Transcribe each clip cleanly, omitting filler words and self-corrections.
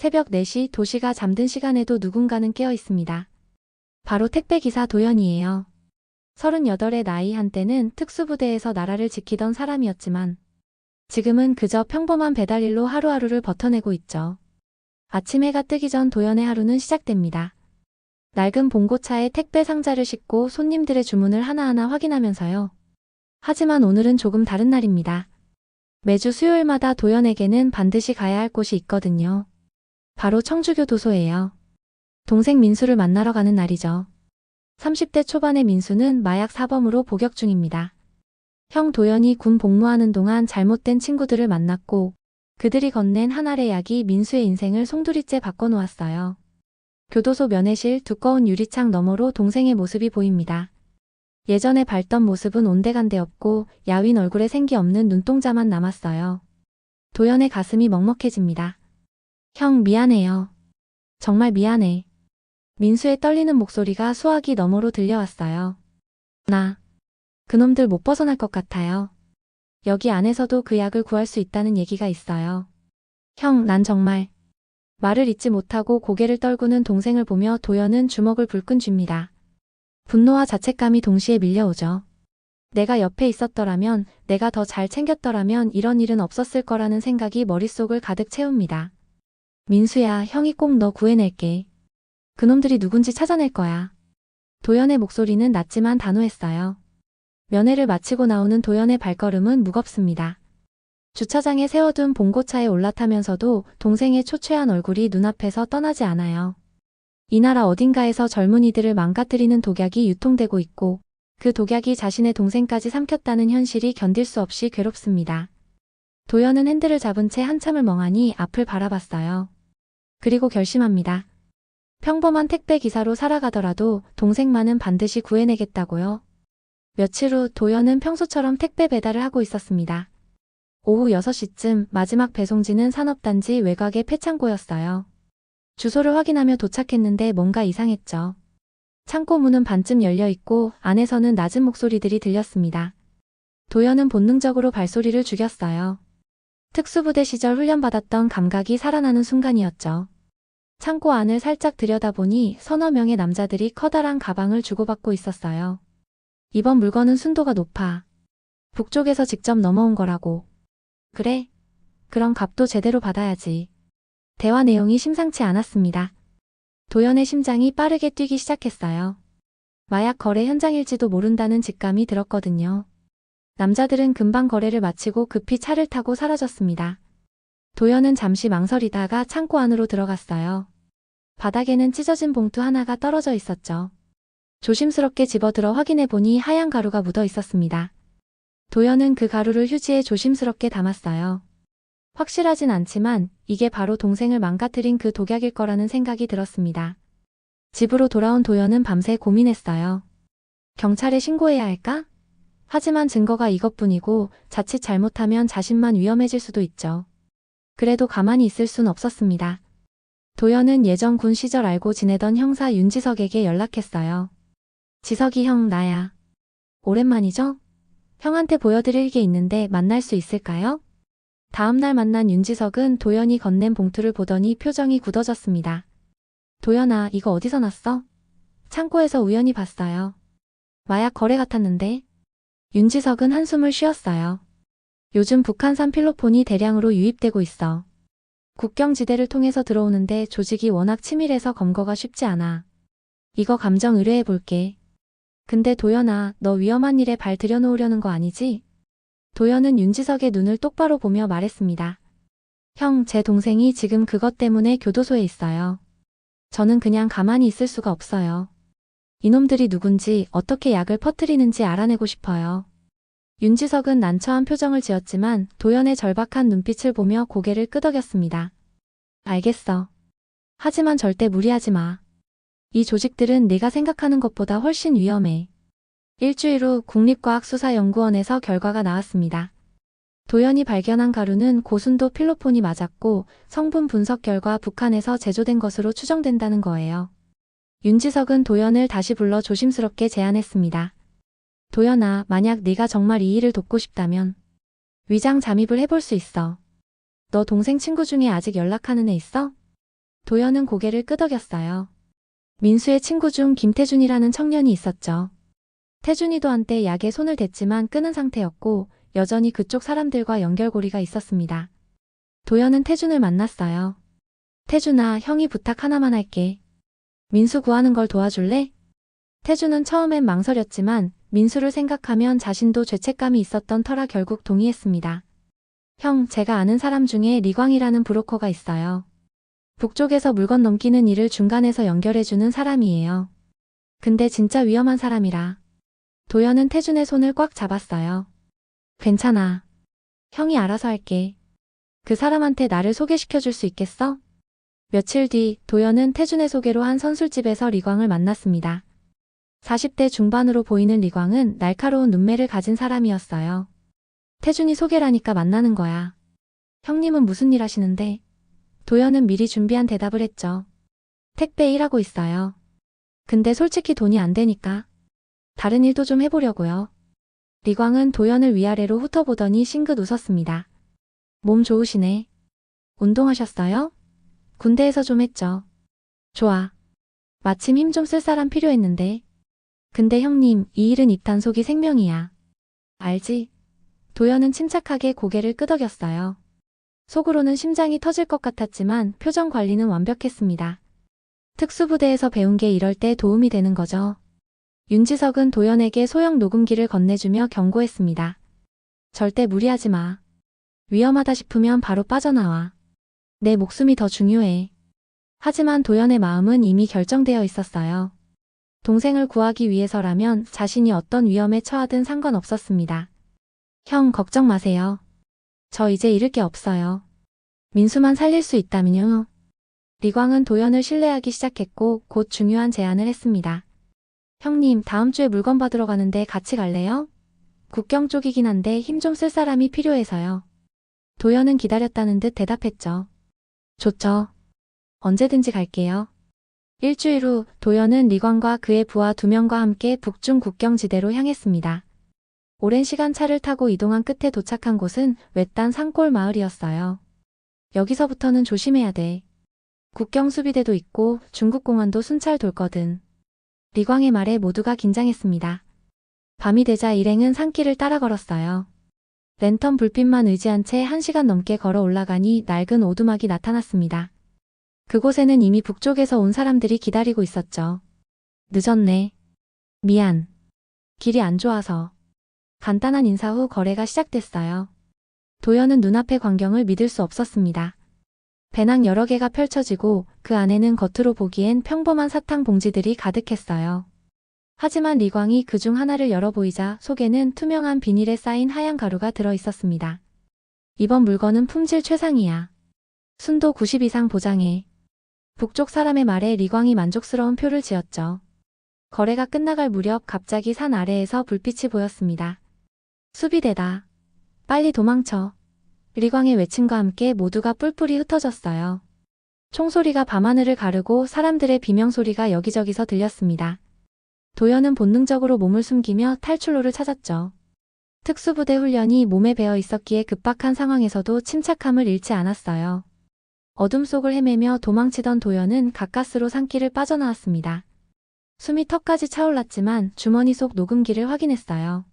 새벽 4시 도시가 잠든 시간에도 누군가는 깨어 있습니다. 바로 택배기사 도연이에요. 38의 나이, 한때는 특수부대에서 나라를 지키던 사람이었지만 지금은 그저 평범한 배달일로 하루하루를 버텨내고 있죠. 아침 해가 뜨기 전 도연의 하루는 시작됩니다. 낡은 봉고차에 택배 상자를 싣고 손님들의 주문을 하나하나 확인하면서요. 하지만 오늘은 조금 다른 날입니다. 매주 수요일마다 도연에게는 반드시 가야 할 곳이 있거든요. 바로 청주교도소예요. 동생 민수를 만나러 가는 날이죠. 30대 초반의 민수는 마약 사범으로 복역 중입니다. 형 도연이 군 복무하는 동안 잘못된 친구들을 만났고 그들이 건넨 한 알의 약이 민수의 인생을 송두리째 바꿔놓았어요. 교도소 면회실 두꺼운 유리창 너머로 동생의 모습이 보입니다. 예전에 밟던 모습은 온데간데 없고 야윈 얼굴에 생기 없는 눈동자만 남았어요. 도연의 가슴이 먹먹해집니다. 형, 미안해요. 정말 미안해. 민수의 떨리는 목소리가 수화기 너머로 들려왔어요. 그놈들 못 벗어날 것 같아요. 여기 안에서도 그 약을 구할 수 있다는 얘기가 있어요. 형, 난 정말. 말을 잇지 못하고 고개를 떨구는 동생을 보며 도연은 주먹을 불끈 쥡니다. 분노와 자책감이 동시에 밀려오죠. 내가 옆에 있었더라면, 내가 더 잘 챙겼더라면 이런 일은 없었을 거라는 생각이 머릿속을 가득 채웁니다. 민수야, 형이 꼭 너 구해낼게. 그놈들이 누군지 찾아낼 거야. 도연의 목소리는 낮지만 단호했어요. 면회를 마치고 나오는 도연의 발걸음은 무겁습니다. 주차장에 세워둔 봉고차에 올라타면서도 동생의 초췌한 얼굴이 눈앞에서 떠나지 않아요. 이 나라 어딘가에서 젊은이들을 망가뜨리는 독약이 유통되고 있고 그 독약이 자신의 동생까지 삼켰다는 현실이 견딜 수 없이 괴롭습니다. 도연은 핸들을 잡은 채 한참을 멍하니 앞을 바라봤어요. 그리고 결심합니다. 평범한 택배 기사로 살아가더라도 동생만은 반드시 구해내겠다고요. 며칠 후 도연은 평소처럼 택배 배달을 하고 있었습니다. 오후 6시쯤 마지막 배송지는 산업단지 외곽의 폐창고였어요. 주소를 확인하며 도착했는데 뭔가 이상했죠. 창고 문은 반쯤 열려있고 안에서는 낮은 목소리들이 들렸습니다. 도연은 본능적으로 발소리를 죽였어요. 특수부대 시절 훈련받았던 감각이 살아나는 순간이었죠. 창고 안을 살짝 들여다보니 서너 명의 남자들이 커다란 가방을 주고받고 있었어요. 이번 물건은 순도가 높아. 북쪽에서 직접 넘어온 거라고. 그래? 그럼 값도 제대로 받아야지. 대화 내용이 심상치 않았습니다. 도연의 심장이 빠르게 뛰기 시작했어요. 마약 거래 현장일지도 모른다는 직감이 들었거든요. 남자들은 금방 거래를 마치고 급히 차를 타고 사라졌습니다. 도연은 잠시 망설이다가 창고 안으로 들어갔어요. 바닥에는 찢어진 봉투 하나가 떨어져 있었죠. 조심스럽게 집어들어 확인해보니 하얀 가루가 묻어 있었습니다. 도연은 그 가루를 휴지에 조심스럽게 담았어요. 확실하진 않지만 이게 바로 동생을 망가뜨린 그 독약일 거라는 생각이 들었습니다. 집으로 돌아온 도연은 밤새 고민했어요. 경찰에 신고해야 할까? 하지만 증거가 이것뿐이고 자칫 잘못하면 자신만 위험해질 수도 있죠. 그래도 가만히 있을 순 없었습니다. 도연은 예전 군 시절 알고 지내던 형사 윤지석에게 연락했어요. 지석이 형, 나야. 오랜만이죠? 형한테 보여드릴 게 있는데 만날 수 있을까요? 다음날 만난 윤지석은 도연이 건넨 봉투를 보더니 표정이 굳어졌습니다. 도연아, 이거 어디서 났어? 창고에서 우연히 봤어요. 마약 거래 같았는데? 윤지석은 한숨을 쉬었어요. 요즘 북한산 필로폰이 대량으로 유입되고 있어. 국경지대를 통해서 들어오는데 조직이 워낙 치밀해서 검거가 쉽지 않아. 이거 감정 의뢰해 볼게. 근데 도연아, 너 위험한 일에 발 들여놓으려는 거 아니지? 도연은 윤지석의 눈을 똑바로 보며 말했습니다. 형, 제 동생이 지금 그것 때문에 교도소에 있어요. 저는 그냥 가만히 있을 수가 없어요. 이놈들이 누군지 어떻게 약을 퍼뜨리는지 알아내고 싶어요. 윤지석은 난처한 표정을 지었지만 도연의 절박한 눈빛을 보며 고개를 끄덕였습니다. 알겠어. 하지만 절대 무리하지 마. 이 조직들은 네가 생각하는 것보다 훨씬 위험해. 일주일 후 국립과학수사연구원에서 결과가 나왔습니다. 도연이 발견한 가루는 고순도 필로폰이 맞았고 성분 분석 결과 북한에서 제조된 것으로 추정된다는 거예요. 윤지석은 도연을 다시 불러 조심스럽게 제안했습니다. 도연아, 만약 네가 정말 이 일을 돕고 싶다면 위장 잠입을 해볼 수 있어. 너 동생 친구 중에 아직 연락하는 애 있어? 도연은 고개를 끄덕였어요. 민수의 친구 중 김태준이라는 청년이 있었죠. 태준이도 한때 약에 손을 댔지만 끊은 상태였고 여전히 그쪽 사람들과 연결고리가 있었습니다. 도연은 태준을 만났어요. 태준아, 형이 부탁 하나만 할게. 민수 구하는 걸 도와줄래? 태준은 처음엔 망설였지만 민수를 생각하면 자신도 죄책감이 있었던 터라 결국 동의했습니다. 형, 제가 아는 사람 중에 리광이라는 브로커가 있어요. 북쪽에서 물건 넘기는 일을 중간에서 연결해주는 사람이에요. 근데 진짜 위험한 사람이라. 도연은 태준의 손을 꽉 잡았어요. 괜찮아. 형이 알아서 할게. 그 사람한테 나를 소개시켜줄 수 있겠어? 며칠 뒤 도연은 태준의 소개로 한 선술집에서 리광을 만났습니다. 40대 중반으로 보이는 리광은 날카로운 눈매를 가진 사람이었어요. 태준이 소개라니까 만나는 거야. 형님은 무슨 일 하시는데? 도연은 미리 준비한 대답을 했죠. 택배 일하고 있어요. 근데 솔직히 돈이 안 되니까. 다른 일도 좀 해보려고요. 리광은 도연을 위아래로 훑어보더니 싱긋 웃었습니다. 몸 좋으시네. 운동하셨어요? 군대에서 좀 했죠. 좋아. 마침 힘 좀 쓸 사람 필요했는데. 근데 형님, 이 일은 입단속이 생명이야. 알지? 도연은 침착하게 고개를 끄덕였어요. 속으로는 심장이 터질 것 같았지만 표정 관리는 완벽했습니다. 특수부대에서 배운 게 이럴 때 도움이 되는 거죠. 윤지석은 도연에게 소형 녹음기를 건네주며 경고했습니다. 절대 무리하지 마. 위험하다 싶으면 바로 빠져나와. 내 목숨이 더 중요해. 하지만 도연의 마음은 이미 결정되어 있었어요. 동생을 구하기 위해서라면 자신이 어떤 위험에 처하든 상관없었습니다. 형, 걱정 마세요. 저 이제 잃을 게 없어요. 민수만 살릴 수 있다면요. 리광은 도연을 신뢰하기 시작했고 곧 중요한 제안을 했습니다. 형님, 다음 주에 물건 받으러 가는데 같이 갈래요? 국경 쪽이긴 한데 힘 좀 쓸 사람이 필요해서요. 도연은 기다렸다는 듯 대답했죠. 좋죠. 언제든지 갈게요. 일주일 후 도연은 리광과 그의 부하 2명과 함께 북중 국경지대로 향했습니다. 오랜 시간 차를 타고 이동한 끝에 도착한 곳은 외딴 산골 마을이었어요. 여기서부터는 조심해야 돼. 국경 수비대도 있고 중국 공안도 순찰 돌거든. 리광의 말에 모두가 긴장했습니다. 밤이 되자 일행은 산길을 따라 걸었어요. 랜턴 불빛만 의지한 채 1시간 넘게 걸어 올라가니 낡은 오두막이 나타났습니다. 그곳에는 이미 북쪽에서 온 사람들이 기다리고 있었죠. 늦었네. 미안. 길이 안 좋아서. 간단한 인사 후 거래가 시작됐어요. 도연은 눈앞의 광경을 믿을 수 없었습니다. 배낭 여러 개가 펼쳐지고 그 안에는 겉으로 보기엔 평범한 사탕 봉지들이 가득했어요. 하지만 리광이 그중 하나를 열어보이자 속에는 투명한 비닐에 쌓인 하얀 가루가 들어있었습니다. 이번 물건은 품질 최상이야. 순도 90 이상 보장해. 북쪽 사람의 말에 리광이 만족스러운 표를 지었죠. 거래가 끝나갈 무렵 갑자기 산 아래에서 불빛이 보였습니다. 수비대다. 빨리 도망쳐. 리광의 외침과 함께 모두가 뿔뿔이 흩어졌어요. 총소리가 밤하늘을 가르고 사람들의 비명소리가 여기저기서 들렸습니다. 도연은 본능적으로 몸을 숨기며 탈출로를 찾았죠. 특수부대 훈련이 몸에 배어 있었기에 급박한 상황에서도 침착함을 잃지 않았어요. 어둠 속을 헤매며 도망치던 도연은 가까스로 산길을 빠져나왔습니다. 숨이 턱까지 차올랐지만 주머니 속 녹음기를 확인했어요.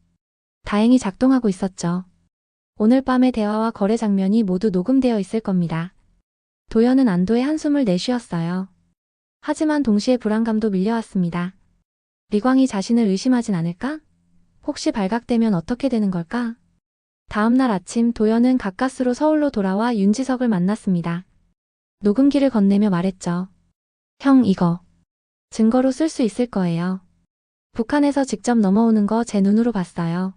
다행히 작동하고 있었죠. 오늘 밤의 대화와 거래 장면이 모두 녹음되어 있을 겁니다. 도연은 안도의 한숨을 내쉬었어요. 하지만 동시에 불안감도 밀려왔습니다. 리광이 자신을 의심하진 않을까? 혹시 발각되면 어떻게 되는 걸까? 다음날 아침 도연은 가까스로 서울로 돌아와 윤지석을 만났습니다. 녹음기를 건네며 말했죠. 형, 이거 증거로 쓸 수 있을 거예요. 북한에서 직접 넘어오는 거 제 눈으로 봤어요.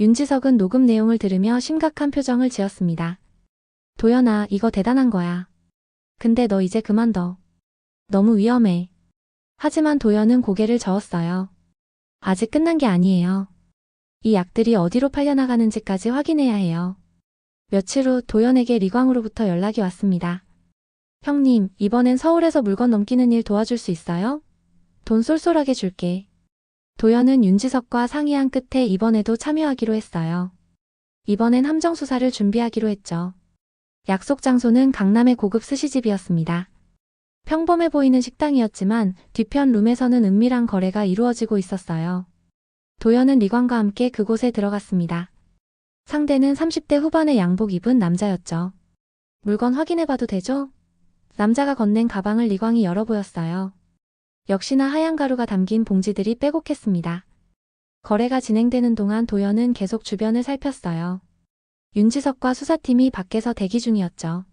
윤지석은 녹음 내용을 들으며 심각한 표정을 지었습니다. 도연아, 이거 대단한 거야. 근데 너 이제 그만둬. 너무 위험해. 하지만 도연은 고개를 저었어요. 아직 끝난 게 아니에요. 이 약들이 어디로 팔려나가는지까지 확인해야 해요. 며칠 후 도연에게 리광으로부터 연락이 왔습니다. 형님, 이번엔 서울에서 물건 넘기는 일 도와줄 수 있어요? 돈 쏠쏠하게 줄게. 도연은 윤지석과 상의한 끝에 이번에도 참여하기로 했어요. 이번엔 함정 수사를 준비하기로 했죠. 약속 장소는 강남의 고급 스시집이었습니다. 평범해 보이는 식당이었지만 뒤편 룸에서는 은밀한 거래가 이루어지고 있었어요. 도연은 리광과 함께 그곳에 들어갔습니다. 상대는 30대 후반의 양복 입은 남자였죠. 물건 확인해봐도 되죠? 남자가 건넨 가방을 리광이 열어 보였어요. 역시나 하얀 가루가 담긴 봉지들이 빼곡했습니다. 거래가 진행되는 동안 도연은 계속 주변을 살폈어요. 윤지석과 수사팀이 밖에서 대기 중이었죠.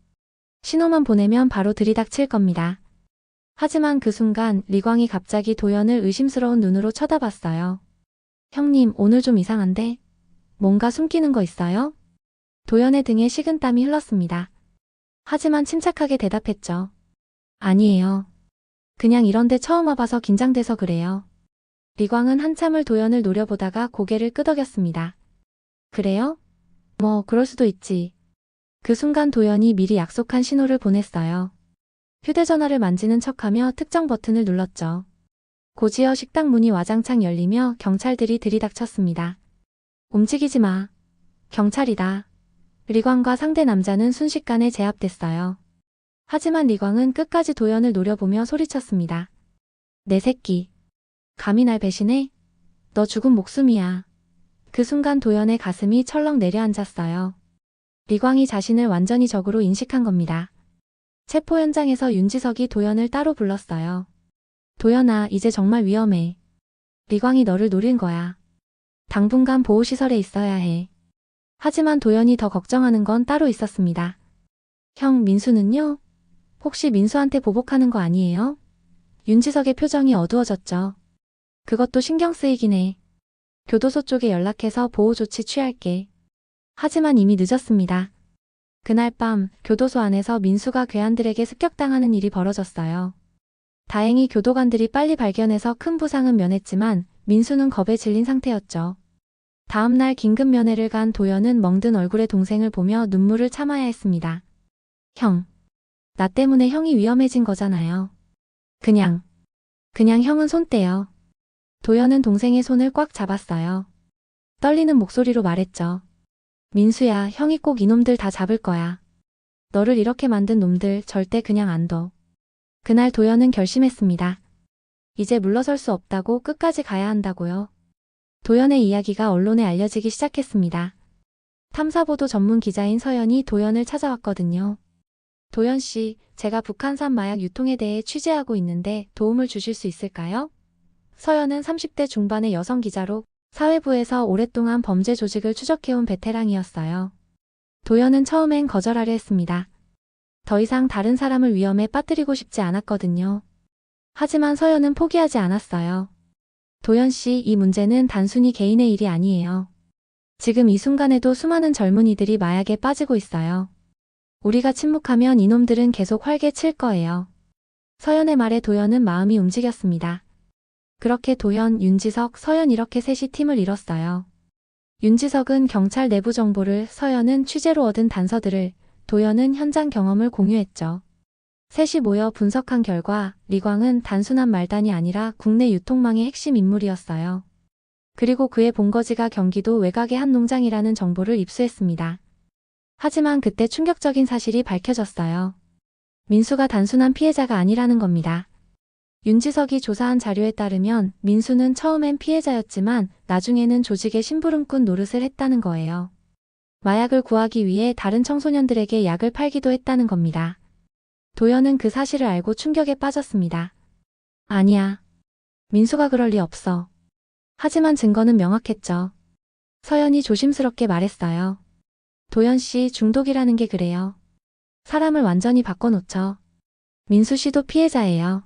신호만 보내면 바로 들이닥칠 겁니다. 하지만 그 순간 리광이 갑자기 도연을 의심스러운 눈으로 쳐다봤어요. 형님, 오늘 좀 이상한데? 뭔가 숨기는 거 있어요? 도연의 등에 식은땀이 흘렀습니다. 하지만 침착하게 대답했죠. 아니에요. 그냥 이런데 처음 와봐서 긴장돼서 그래요. 리광은 한참을 도연을 노려보다가 고개를 끄덕였습니다. 그래요? 뭐 그럴 수도 있지. 그 순간 도연이 미리 약속한 신호를 보냈어요. 휴대전화를 만지는 척하며 특정 버튼을 눌렀죠. 고지어 식당 문이 와장창 열리며 경찰들이 들이닥쳤습니다. 움직이지 마. 경찰이다. 리광과 상대 남자는 순식간에 제압됐어요. 하지만 리광은 끝까지 도연을 노려보며 소리쳤습니다. 내 새끼. 감히 날 배신해? 너 죽은 목숨이야. 그 순간 도연의 가슴이 철렁 내려앉았어요. 리광이 자신을 완전히 적으로 인식한 겁니다. 체포 현장에서 윤지석이 도연을 따로 불렀어요. 도연아, 이제 정말 위험해. 리광이 너를 노린 거야. 당분간 보호시설에 있어야 해. 하지만 도연이 더 걱정하는 건 따로 있었습니다. 형, 민수는요? 혹시 민수한테 보복하는 거 아니에요? 윤지석의 표정이 어두워졌죠. 그것도 신경 쓰이긴 해. 교도소 쪽에 연락해서 보호 조치 취할게. 하지만 이미 늦었습니다. 그날 밤 교도소 안에서 민수가 괴한들에게 습격당하는 일이 벌어졌어요. 다행히 교도관들이 빨리 발견해서 큰 부상은 면했지만 민수는 겁에 질린 상태였죠. 다음날 긴급 면회를 간 도연은 멍든 얼굴의 동생을 보며 눈물을 참아야 했습니다. 형, 나 때문에 형이 위험해진 거잖아요. 그냥 형은 손 떼요. 도연은 동생의 손을 꽉 잡았어요. 떨리는 목소리로 말했죠. 민수야, 형이 꼭 이놈들 다 잡을 거야. 너를 이렇게 만든 놈들 절대 그냥 안 둬. 그날 도연은 결심했습니다. 이제 물러설 수 없다고, 끝까지 가야 한다고요. 도연의 이야기가 언론에 알려지기 시작했습니다. 탐사보도 전문 기자인 서연이 도연을 찾아왔거든요. 도연 씨, 제가 북한산 마약 유통에 대해 취재하고 있는데 도움을 주실 수 있을까요? 서연은 30대 중반의 여성 기자로 사회부에서 오랫동안 범죄 조직을 추적해온 베테랑이었어요. 도연은 처음엔 거절하려 했습니다. 더 이상 다른 사람을 위험에 빠뜨리고 싶지 않았거든요. 하지만 서연은 포기하지 않았어요. 도연 씨, 이 문제는 단순히 개인의 일이 아니에요. 지금 이 순간에도 수많은 젊은이들이 마약에 빠지고 있어요. 우리가 침묵하면 이놈들은 계속 활개 칠 거예요. 서연의 말에 도연은 마음이 움직였습니다. 그렇게 도연, 윤지석, 서연 이렇게 셋이 팀을 이뤘어요. 윤지석은 경찰 내부 정보를, 서연은 취재로 얻은 단서들을, 도연은 현장 경험을 공유했죠. 셋이 모여 분석한 결과 리광은 단순한 말단이 아니라 국내 유통망의 핵심 인물이었어요. 그리고 그의 본거지가 경기도 외곽의 한 농장이라는 정보를 입수했습니다. 하지만 그때 충격적인 사실이 밝혀졌어요. 민수가 단순한 피해자가 아니라는 겁니다. 윤지석이 조사한 자료에 따르면 민수는 처음엔 피해자였지만 나중에는 조직의 심부름꾼 노릇을 했다는 거예요. 마약을 구하기 위해 다른 청소년들에게 약을 팔기도 했다는 겁니다. 도연은 그 사실을 알고 충격에 빠졌습니다. 아니야. 민수가 그럴 리 없어. 하지만 증거는 명확했죠. 서연이 조심스럽게 말했어요. 도연 씨, 중독이라는 게 그래요. 사람을 완전히 바꿔놓죠. 민수 씨도 피해자예요.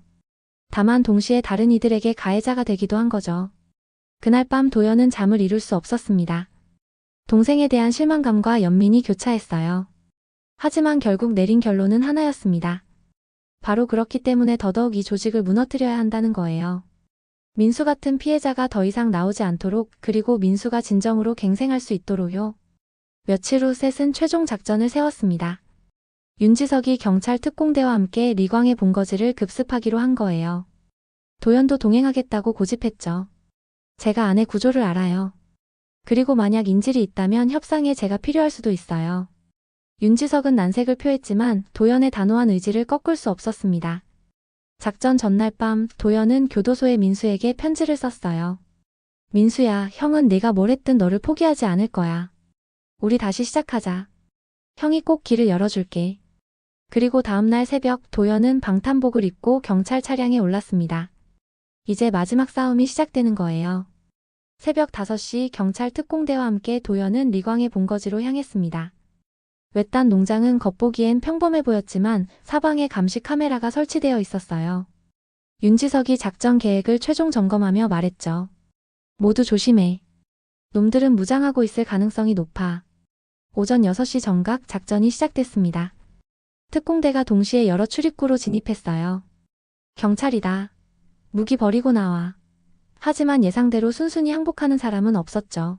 다만 동시에 다른 이들에게 가해자가 되기도 한 거죠. 그날 밤 도연은 잠을 이룰 수 없었습니다. 동생에 대한 실망감과 연민이 교차했어요. 하지만 결국 내린 결론은 하나였습니다. 바로 그렇기 때문에 더더욱 이 조직을 무너뜨려야 한다는 거예요. 민수 같은 피해자가 더 이상 나오지 않도록, 그리고 민수가 진정으로 갱생할 수 있도록요. 며칠 후 셋은 최종 작전을 세웠습니다. 윤지석이 경찰 특공대와 함께 리광의 본거지를 급습하기로 한 거예요. 도연도 동행하겠다고 고집했죠. 제가 아내 구조를 알아요. 그리고 만약 인질이 있다면 협상에 제가 필요할 수도 있어요. 윤지석은 난색을 표했지만 도연의 단호한 의지를 꺾을 수 없었습니다. 작전 전날 밤 도연은 교도소에 민수에게 편지를 썼어요. 민수야, 형은 내가 뭘 했든 너를 포기하지 않을 거야. 우리 다시 시작하자. 형이 꼭 길을 열어줄게. 그리고 다음날 새벽 도연은 방탄복을 입고 경찰 차량에 올랐습니다. 이제 마지막 싸움이 시작되는 거예요. 새벽 5시 경찰 특공대와 함께 도연은 리광의 본거지로 향했습니다. 외딴 농장은 겉보기엔 평범해 보였지만 사방에 감시 카메라가 설치되어 있었어요. 윤지석이 작전 계획을 최종 점검하며 말했죠. 모두 조심해. 놈들은 무장하고 있을 가능성이 높아. 오전 6시 정각 작전이 시작됐습니다. 특공대가 동시에 여러 출입구로 진입했어요. 경찰이다. 무기 버리고 나와. 하지만 예상대로 순순히 항복하는 사람은 없었죠.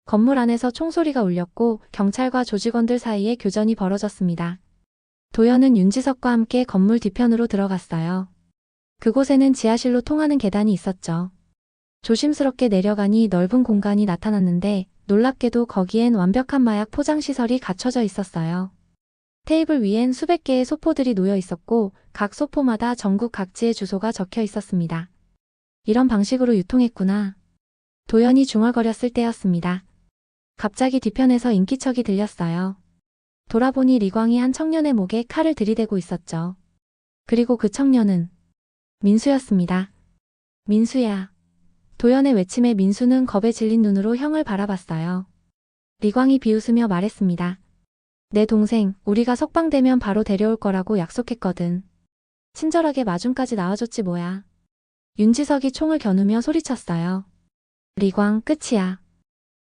건물 안에서 총소리가 울렸고 경찰과 조직원들 사이에 교전이 벌어졌습니다. 도연은 윤지석과 함께 건물 뒤편으로 들어갔어요. 그곳에는 지하실로 통하는 계단이 있었죠. 조심스럽게 내려가니 넓은 공간이 나타났는데 놀랍게도 거기엔 완벽한 마약 포장시설이 갖춰져 있었어요. 테이블 위엔 수백 개의 소포들이 놓여 있었고 각 소포마다 전국 각지의 주소가 적혀 있었습니다. 이런 방식으로 유통했구나. 도연이 중얼거렸을 때였습니다. 갑자기 뒤편에서 인기척이 들렸어요. 돌아보니 리광이 한 청년의 목에 칼을 들이대고 있었죠. 그리고 그 청년은 민수였습니다. 민수야. 도연의 외침에 민수는 겁에 질린 눈으로 형을 바라봤어요. 리광이 비웃으며 말했습니다. 내 동생, 우리가 석방되면 바로 데려올 거라고 약속했거든. 친절하게 마중까지 나와줬지 뭐야. 윤지석이 총을 겨누며 소리쳤어요. 리광, 끝이야.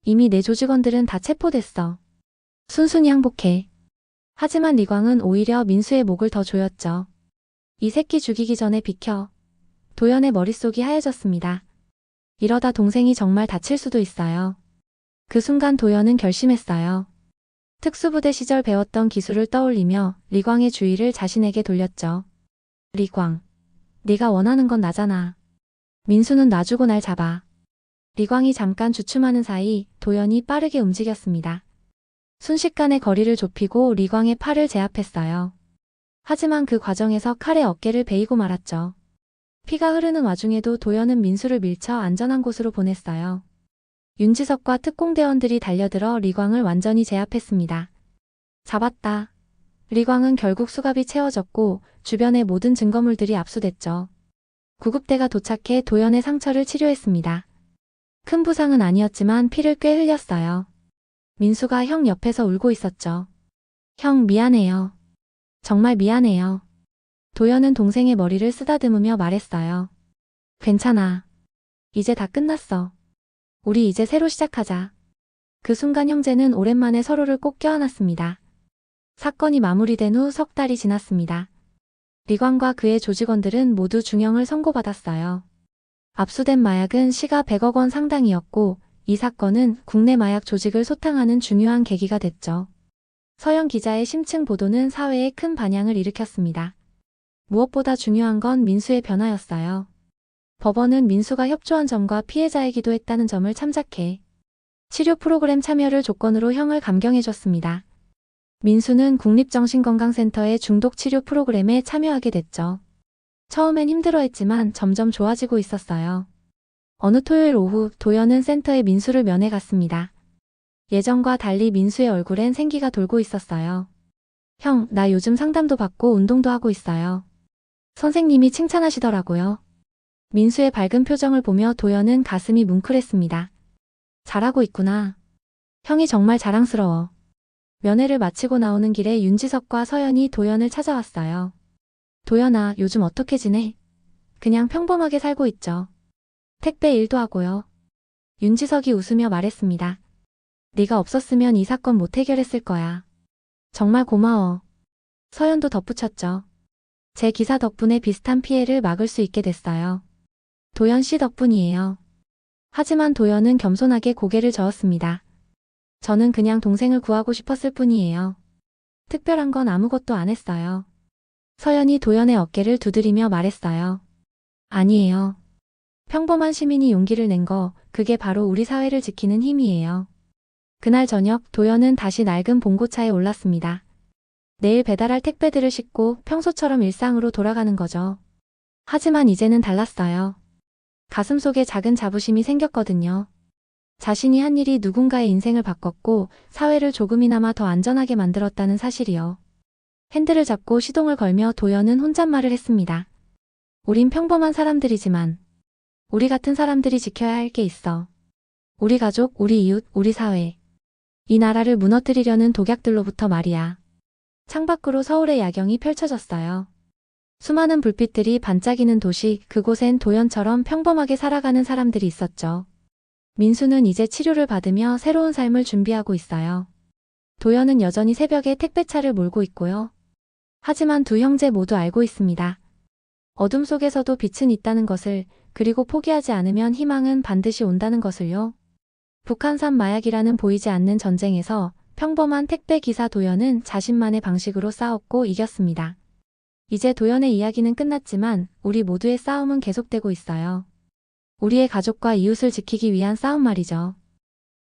이미 내 조직원들은 다 체포됐어. 순순히 항복해. 하지만 리광은 오히려 민수의 목을 더 조였죠. 이 새끼 죽이기 전에 비켜. 도연의 머릿속이 하얘졌습니다. 이러다 동생이 정말 다칠 수도 있어요. 그 순간 도연은 결심했어요. 특수부대 시절 배웠던 기술을 떠올리며 리광의 주의를 자신에게 돌렸죠. 리광, 네가 원하는 건 나잖아. 민수는 놔주고 날 잡아. 리광이 잠깐 주춤하는 사이 도연이 빠르게 움직였습니다. 순식간에 거리를 좁히고 리광의 팔을 제압했어요. 하지만 그 과정에서 칼에 어깨를 베이고 말았죠. 피가 흐르는 와중에도 도연은 민수를 밀쳐 안전한 곳으로 보냈어요. 윤지석과 특공대원들이 달려들어 리광을 완전히 제압했습니다. 잡았다. 리광은 결국 수갑이 채워졌고 주변의 모든 증거물들이 압수됐죠. 구급대가 도착해 도연의 상처를 치료했습니다. 큰 부상은 아니었지만 피를 꽤 흘렸어요. 민수가 형 옆에서 울고 있었죠. 형 미안해요. 정말 미안해요. 도연은 동생의 머리를 쓰다듬으며 말했어요. 괜찮아. 이제 다 끝났어. 우리 이제 새로 시작하자. 그 순간 형제는 오랜만에 서로를 꼭 껴안았습니다. 사건이 마무리된 후 석 달이 지났습니다. 리광과 그의 조직원들은 모두 중형을 선고받았어요. 압수된 마약은 시가 100억 원 상당이었고 이 사건은 국내 마약 조직을 소탕하는 중요한 계기가 됐죠. 서영 기자의 심층 보도는 사회에 큰 반향을 일으켰습니다. 무엇보다 중요한 건 민수의 변화였어요. 법원은 민수가 협조한 점과 피해자이기도 했다는 점을 참작해 치료 프로그램 참여를 조건으로 형을 감경해줬습니다. 민수는 국립정신건강센터의 중독치료 프로그램에 참여하게 됐죠. 처음엔 힘들어했지만 점점 좋아지고 있었어요. 어느 토요일 오후 도연은 센터에 민수를 면회 갔습니다. 예전과 달리 민수의 얼굴엔 생기가 돌고 있었어요. 형, 나 요즘 상담도 받고 운동도 하고 있어요. 선생님이 칭찬하시더라고요. 민수의 밝은 표정을 보며 도연은 가슴이 뭉클했습니다. 잘하고 있구나. 형이 정말 자랑스러워. 면회를 마치고 나오는 길에 윤지석과 서연이 도연을 찾아왔어요. 도연아, 요즘 어떻게 지내? 그냥 평범하게 살고 있죠. 택배 일도 하고요. 윤지석이 웃으며 말했습니다. 네가 없었으면 이 사건 못 해결했을 거야. 정말 고마워. 서연도 덧붙였죠. 제 기사 덕분에 비슷한 피해를 막을 수 있게 됐어요. 도연 씨 덕분이에요. 하지만 도연은 겸손하게 고개를 저었습니다. 저는 그냥 동생을 구하고 싶었을 뿐이에요. 특별한 건 아무것도 안 했어요. 서연이 도연의 어깨를 두드리며 말했어요. 아니에요. 평범한 시민이 용기를 낸 거, 그게 바로 우리 사회를 지키는 힘이에요. 그날 저녁 도연은 다시 낡은 봉고차에 올랐습니다. 내일 배달할 택배들을 싣고 평소처럼 일상으로 돌아가는 거죠. 하지만 이제는 달랐어요. 가슴속에 작은 자부심이 생겼거든요. 자신이 한 일이 누군가의 인생을 바꿨고 사회를 조금이나마 더 안전하게 만들었다는 사실이요. 핸들을 잡고 시동을 걸며 도연은 혼잣말을 했습니다. 우린 평범한 사람들이지만 우리 같은 사람들이 지켜야 할 게 있어. 우리 가족, 우리 이웃, 우리 사회. 이 나라를 무너뜨리려는 독약들로부터 말이야. 창밖으로 서울의 야경이 펼쳐졌어요. 수많은 불빛들이 반짝이는 도시, 그곳엔 도연처럼 평범하게 살아가는 사람들이 있었죠. 민수는 이제 치료를 받으며 새로운 삶을 준비하고 있어요. 도연은 여전히 새벽에 택배차를 몰고 있고요. 하지만 두 형제 모두 알고 있습니다. 어둠 속에서도 빛은 있다는 것을, 그리고 포기하지 않으면 희망은 반드시 온다는 것을요. 북한산 마약이라는 보이지 않는 전쟁에서 평범한 택배 기사 도연은 자신만의 방식으로 싸웠고 이겼습니다. 이제 도연의 이야기는 끝났지만 우리 모두의 싸움은 계속되고 있어요. 우리의 가족과 이웃을 지키기 위한 싸움 말이죠.